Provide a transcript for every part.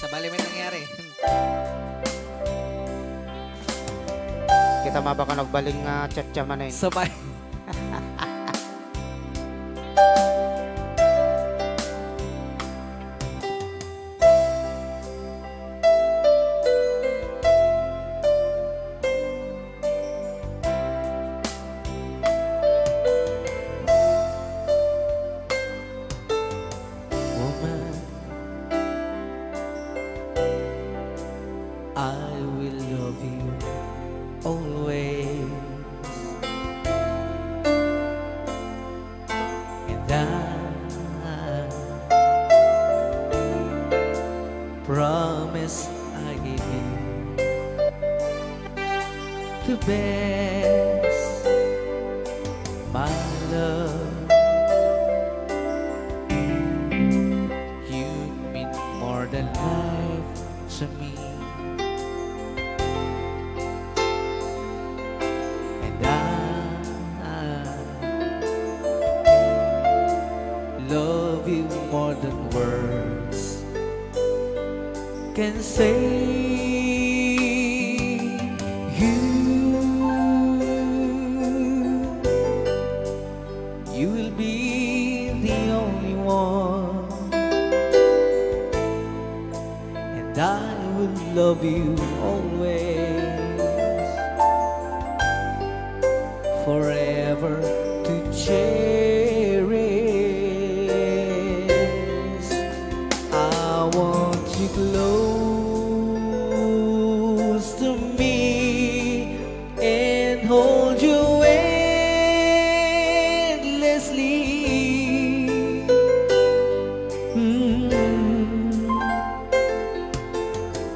Sa bali may nangyari. Kita mabaka nagbaling chat-chaman na yun. Sabay. Woman, I will love you always, and I promise I give you the best, my love. You mean more than life to me, and I love you more than words can say. You will be the only one, and I will love you always, forever to cherish. I want you close to me and hold you endlessly.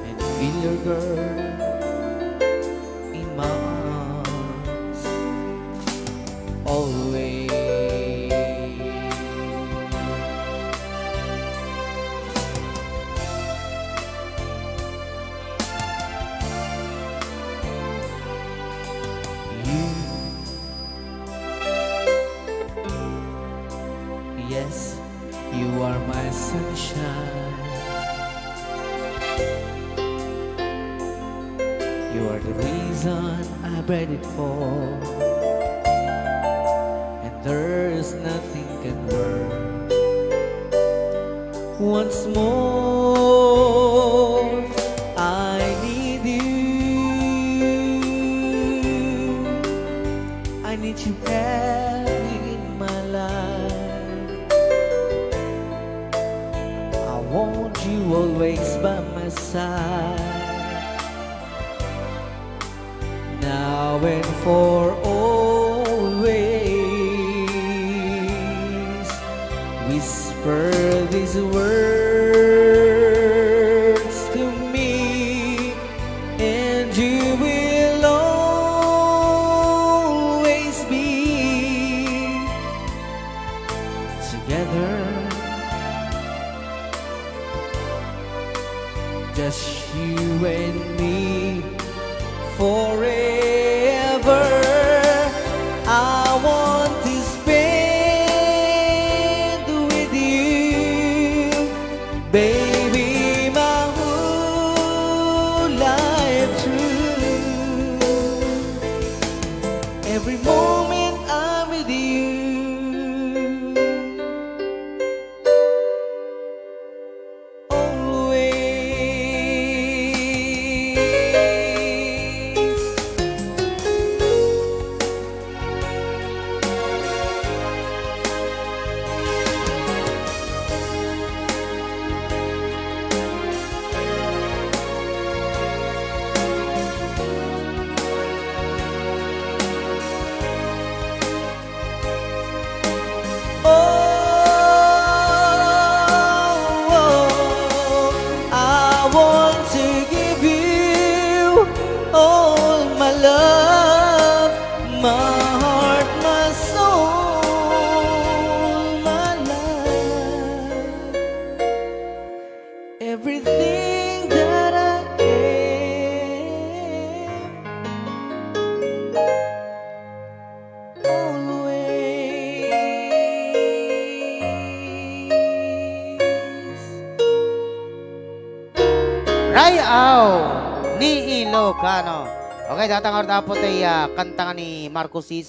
And feel your girl in my arms always. Yes, you are my sunshine. You are the reason I prayed for, and there's nothing can work. Once more, I need you. I need you heavy in my life. I want you always by my side, now and for always. Whisper these words to me, and you will always be together. Just you and me forever. I want to spend with you, baby, my whole life through. Every moment I'm with you, always. Rayaw ni Ilocano. Okay, datang dapat ay kanta nga ni Marco Siso.